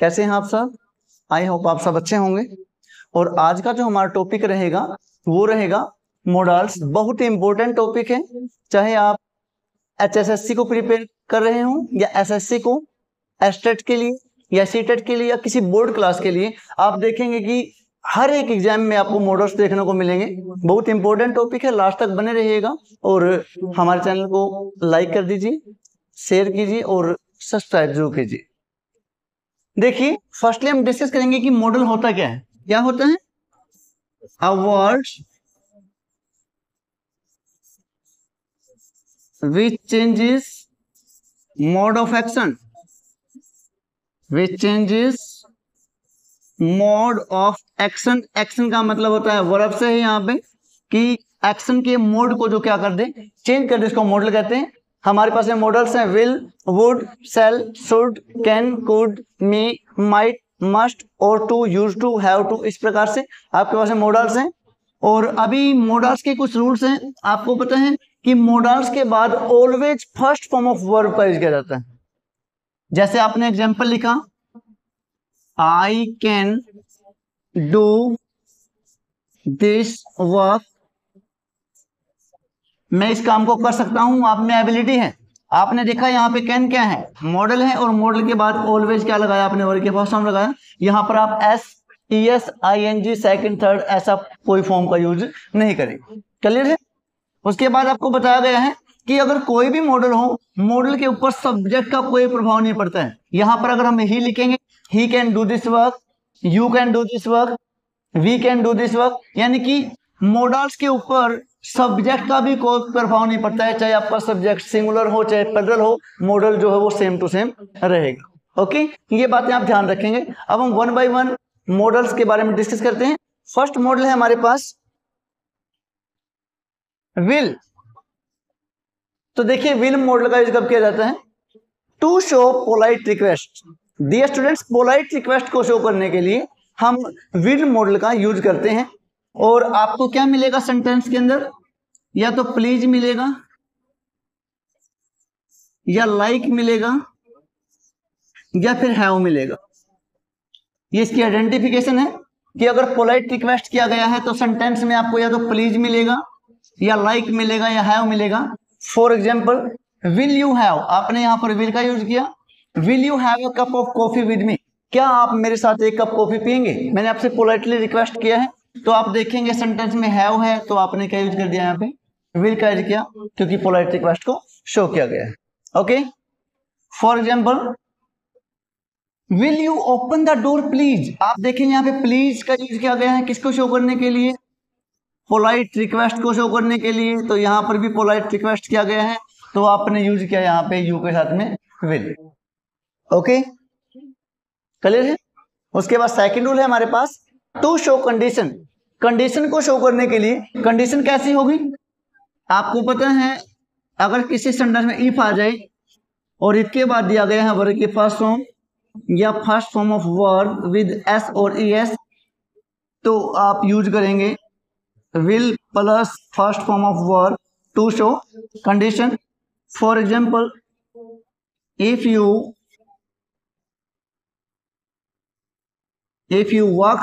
कैसे हैं आप सब? आई होप आप सब अच्छे होंगे। और आज का जो हमारा टॉपिक रहेगा वो रहेगा मॉडल्स। बहुत ही इंपॉर्टेंट टॉपिक है, चाहे आप HSSC को प्रिपेयर कर रहे हो या SSC को, एस्टेट के लिए या सीटेट के लिए या किसी बोर्ड क्लास के लिए। आप देखेंगे कि हर एक एग्जाम में आपको मॉडल्स देखने को मिलेंगे। बहुत इंपॉर्टेंट टॉपिक है, लास्ट तक बने रहिएगा और हमारे चैनल को लाइक कर दीजिए, शेयर कीजिए और सब्सक्राइब जरूर कीजिए। देखिए, फर्स्टली हम डिस्कस करेंगे कि मॉडल होता क्या है। क्या होता है? A word which changes mode of action, which changes mode of action। Action का मतलब होता है वर्ब से है यहाँ पे कि एक्शन के मोड को जो क्या कर दे, चेंज कर दे, इसको मॉडल कहते हैं। हमारे पास में मॉडल्स हैं will, would, shall, should, can, could, may, might, must और to, use to, have to. इस प्रकार से आपके पास में मॉडल्स हैं। और अभी मॉडल्स के कुछ रूल्स हैं। आपको पता है कि मॉडल्स के बाद always first form of verb का यूज किया जाता है। जैसे आपने एग्जांपल लिखा, I can do this work, मैं इस काम को कर सकता हूं, आप में एबिलिटी है। आपने देखा यहाँ पे कैन क्या है, मॉडल है, और मॉडल के बाद ऑलवेज क्या लगाया आपने, वर्ब के फर्स्ट फॉर्म लगाया। यहाँ पर आप ES, ING, सेकंड, थर्ड ऐसा कोई फॉर्म का यूज नहीं करेंगे। क्लियर है? उसके बाद आपको बताया गया है कि अगर कोई भी मॉडल हो, मॉडल के ऊपर सब्जेक्ट का कोई प्रभाव नहीं पड़ता है। यहाँ पर अगर हम ही लिखेंगे, he can do this work, you can do this work, we can do this work, यानी कि मॉडल्स के ऊपर सब्जेक्ट का भी कोई प्रभाव नहीं पड़ता है। चाहे आपका सब्जेक्ट सिंगुलर हो चाहे प्लूरल हो, मॉडल जो है वो सेम टू सेम रहेगा। ओके, ये बातें आप ध्यान रखेंगे। अब हम वन बाय वन मॉडल्स के बारे में डिस्कस करते हैं। फर्स्ट मॉडल है हमारे पास विल। तो देखिए, विल मॉडल का यूज कब किया जाता है? To show polite request. Dear students, polite request को शो करने के लिए हम विल मॉडल का यूज करते हैं। और आपको क्या मिलेगा सेंटेंस के अंदर? या तो प्लीज मिलेगा, या लाइक मिलेगा, या फिर हैव मिलेगा। ये इसकी आइडेंटिफिकेशन है कि अगर पोलाइट रिक्वेस्ट किया गया है तो सेंटेंस में आपको या तो प्लीज मिलेगा, या लाइक मिलेगा, या हैव मिलेगा। For example, will you have, आपने यहाँ पर विल का यूज किया। Will you have a cup of coffee with me, क्या आप मेरे साथ एक कप कॉफी पियेंगे? मैंने आपसे पोलाइटली रिक्वेस्ट किया है। तो आप देखेंगे सेंटेंस में हैव है, तो आपने क्या यूज कर दिया यहाँ पे? विल का यूज किया, क्योंकि पोलाइट रिक्वेस्ट को शो किया गया है। Okay, for example, will you open the door please, आप देखेंगे यहाँ पे प्लीज का यूज किया गया है। किसको शो करने के लिए? पोलाइट रिक्वेस्ट को शो करने के लिए। तो यहाँ पर भी पोलाइट रिक्वेस्ट किया गया है, तो आपने यूज किया यहाँ पे यू के साथ में विल। ओके, क्लियर है? उसके बाद सेकंड रूल है हमारे पास टू शो कंडीशन। कंडीशन को शो करने के लिए कंडीशन कैसी होगी? आपको पता है, अगर किसी सेंटेंस में इफ आ जाए और इफ के बाद दिया गया है वर्ब की फर्स्ट फॉर्म या first form of verb with S और ES, तो आप यूज करेंगे will plus first form of verb to show condition. For example, if you work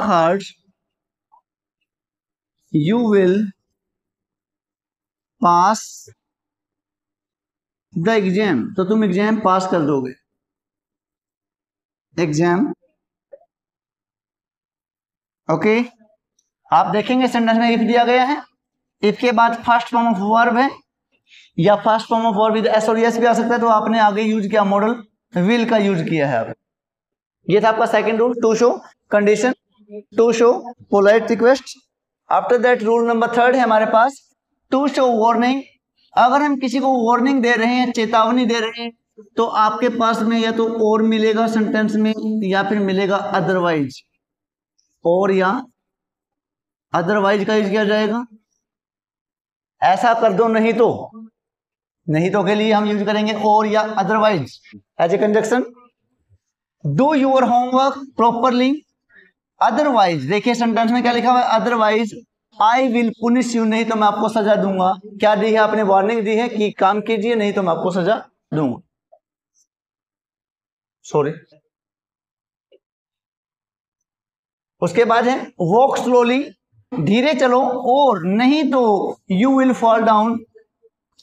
hard, you will pass the exam, तो तुम exam पास कर दोगे। Exam, okay. आप देखेंगे सेंटेंस में इफ दिया गया है, इफ के बाद फर्स्ट फॉर्म ऑफ वर्ब है, या first form of verb with S और एस भी आ सकता है। तो आपने आगे यूज किया मॉडल विल का यूज किया है। आप, ये था आपका second rule, to show condition, to show polite request. After that rule number third है हमारे पास टू शो वार्निंग। अगर हम किसी को वार्निंग दे रहे हैं, चेतावनी दे रहे हैं, तो आपके पास में या तो और मिलेगा सेंटेंस में, या फिर मिलेगा अदरवाइज। और या अदरवाइज का यूज किया जाएगा। ऐसा कर दो, नहीं तो के लिए हम यूज करेंगे और या otherwise as a conjunction. Do your homework properly, otherwise. देखिए सेंटेंस में क्या लिखा हुआ है? Otherwise I will punish you, नहीं तो मैं आपको सजा दूंगा। क्या दी है आपने? वार्निंग दी है कि काम कीजिए, नहीं तो मैं आपको सजा दूंगा। सॉरी, उसके बाद है वॉक स्लोली, धीरे चलो, और नहीं तो you will fall down,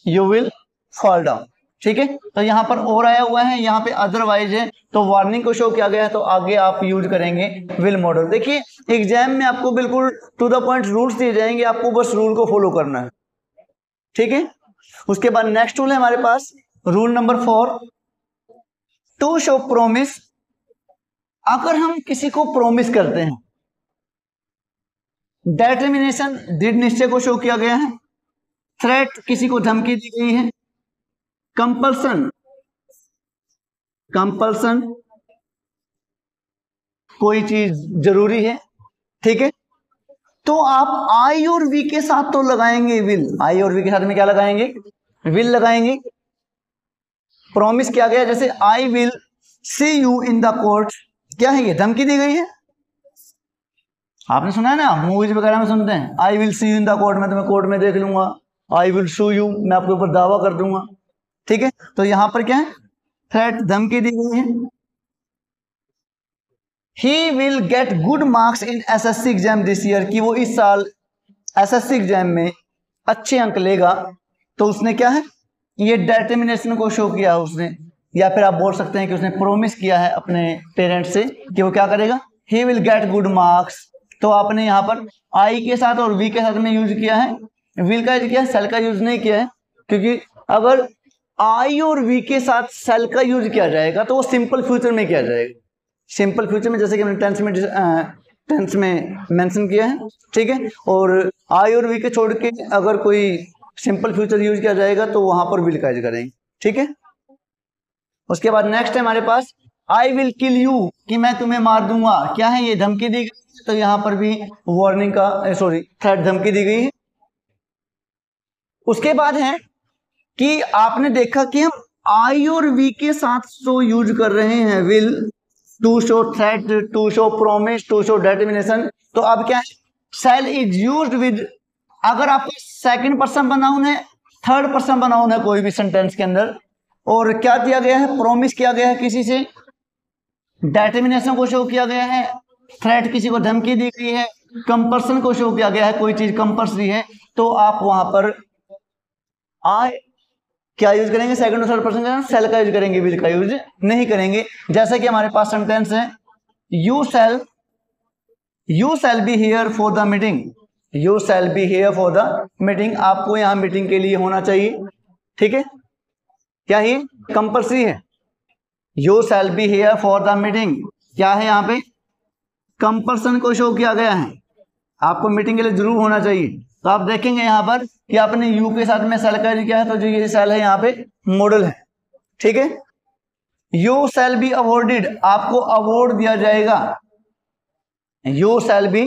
you will fall down. ठीक है, तो यहां पर और आया हुआ है, यहाँ पे अदरवाइज है, तो वार्निंग को शो किया गया है, तो आगे आप यूज करेंगे विल मॉडल। देखिए एग्जाम में आपको बिल्कुल टू द पॉइंट रूल्स दिए जाएंगे, आपको बस रूल को फॉलो करना है। ठीक है, उसके बाद नेक्स्ट रूल है हमारे पास rule number 4, to show promise. अगर हम किसी को प्रोमिस करते हैं, डेटर्मिनेशन दृढ़ निश्चय को शो किया गया है, थ्रेट किसी को धमकी दी गई है, कंपल्सन, कंपल्सन कोई चीज जरूरी है। ठीक है, तो आप आई और वी के साथ तो लगाएंगे विल, आई और वी के साथ में क्या लगाएंगे, विल लगाएंगे। प्रॉमिस किया गया, जैसे I will see you in the court, क्या है ये, धमकी दी गई है। आपने सुना है ना, मूवीज वगैरह में सुनते हैं, I will see you in the court, मैं तुम्हें कोर्ट में देख लूंगा, आई विल शू यू, मैं आपके ऊपर दावा कर दूंगा। ठीक है, तो यहां पर क्या है, थ्रेट, धमकी दी गई है। He will get good marks in SSC exam this year, कि वो इस साल एसएससी एग्जाम में अच्छे अंक लेगा, तो उसने क्या है, ये डिटर्मिनेशन को शो किया है उसने, या फिर आप बोल सकते हैं कि उसने प्रोमिस किया है अपने पेरेंट्स से कि वो क्या करेगा, he will get good marks. तो आपने यहाँ पर आई के साथ और वी के साथ में यूज किया है, विल का यूज किया है, सेल का यूज नहीं किया है, क्योंकि अगर आई और वी के साथ सेल का यूज किया जाएगा तो वो सिंपल फ्यूचर में किया जाएगा, सिंपल फ्यूचर में, जैसे कि हमने टेंस में मेंशन किया है। ठीक है, और आई और वी के छोड़ के अगर कोई सिंपल फ्यूचर यूज किया जाएगा तो वहां पर विल का यूज करेंगे। ठीक है, उसके बाद नेक्स्ट है हमारे पास आई विल किल यू, कि मैं तुम्हें मार दूंगा, क्या है ये, धमकी दी गई, तो यहां पर भी वार्निंग का सॉरी थ्रेट, धमकी दी गई है। उसके बाद है कि आपने देखा कि हम आई और वी के साथ तो यूज कर रहे हैं will, to show threat, to show promise, to show determination, तो अब क्या है, सेल इज यूज्ड विद, अगर आपको सेकंड पर्सन बनाउन है, थर्ड पर्सन बनाउन है कोई भी सेंटेंस के अंदर, और क्या दिया गया है, प्रोमिस किया गया है किसी से, डिटर्मिनेशन को शो किया गया है, थ्रेट किसी को धमकी दी गई है, कंपल्सन को शो किया गया है, कोई चीज कंपल्सरी है, तो आप वहां पर आई क्या यूज करेंगे, सेकंड और थर्ड पर्सन का, सेल का यूज करेंगे, विल का यूज नहीं करेंगे। जैसे कि हमारे पास सेंटेंस है, you shall be here for the meeting, you shall be here for the meeting, आपको यहां मीटिंग के लिए होना चाहिए। ठीक है, क्या ही कंपल्सरी है, you shall be here for the meeting, क्या है यहाँ पे, कंपल्सन को शो किया गया है, आपको मीटिंग के लिए जरूर होना चाहिए। तो आप देखेंगे यहाँ पर कि आपने यू के साथ में सेल का यूज किया है, तो जो ये सेल है यहाँ पे मॉडल है। ठीक है, यू शैल बी अवॉर्डेड, आपको अवार्ड दिया जाएगा, यू शैल बी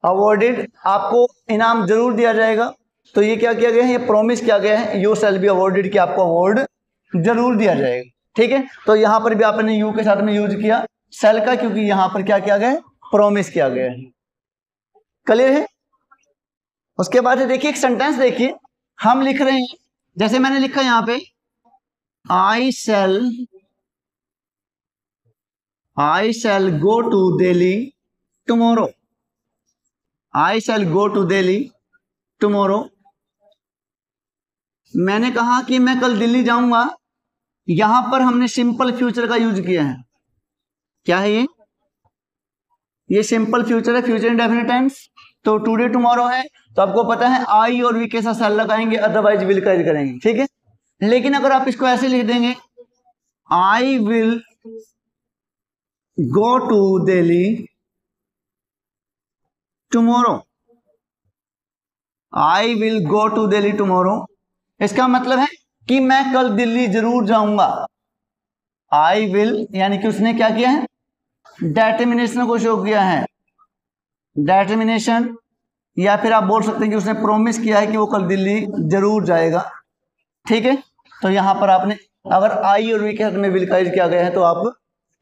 अवॉर्डेड, आपको इनाम जरूर दिया जाएगा। तो ये क्या किया गया है, ये प्रॉमिस किया गया है, यू शैल बी अवॉर्डेड, कि आपको अवार्ड जरूर दिया जाएगा। ठीक है, तो यहां पर भी आपने यू के साथ में यूज किया सेल का, क्योंकि यहां पर क्या किया गया है, प्रॉमिस किया गया है। क्लियर है। उसके बाद देखिए एक सेंटेंस देखिए, हम लिख रहे हैं, जैसे मैंने लिखा यहां पे, I shall go to Delhi tomorrow, I shall go to Delhi tomorrow, मैंने कहा कि मैं कल दिल्ली जाऊंगा, यहां पर हमने सिंपल फ्यूचर का यूज किया है, क्या है ये सिंपल फ्यूचर है, फ्यूचर इंडेफिनिट टेंस, तो टुडे टुमारो है, तो आपको पता है आई और वी के साथ सेल लगाएंगे, अदरवाइज विल का यूज करेंगे। ठीक है, लेकिन अगर आप इसको ऐसे लिख देंगे, I will go to Delhi tomorrow, I will go to Delhi tomorrow, इसका मतलब है कि मैं कल दिल्ली जरूर जाऊंगा। आई विल यानी कि उसने क्या किया है, डिटर्मिनेशन को शो किया है, डिटर्मिनेशन, या फिर आप बोल सकते हैं कि उसने प्रॉमिस किया है कि वो कल दिल्ली जरूर जाएगा। ठीक है, तो यहां पर आपने अगर आई और वी के साथ में विल का यूज किया गया है, तो आप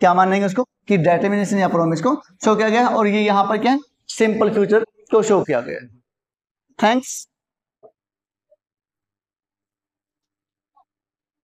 क्या मानेंगे उसको, कि डिटर्मिनेशन या प्रॉमिस को शो किया गया है, और ये यहां पर क्या है, सिंपल फ्यूचर को शो किया गया है। थैंक्स।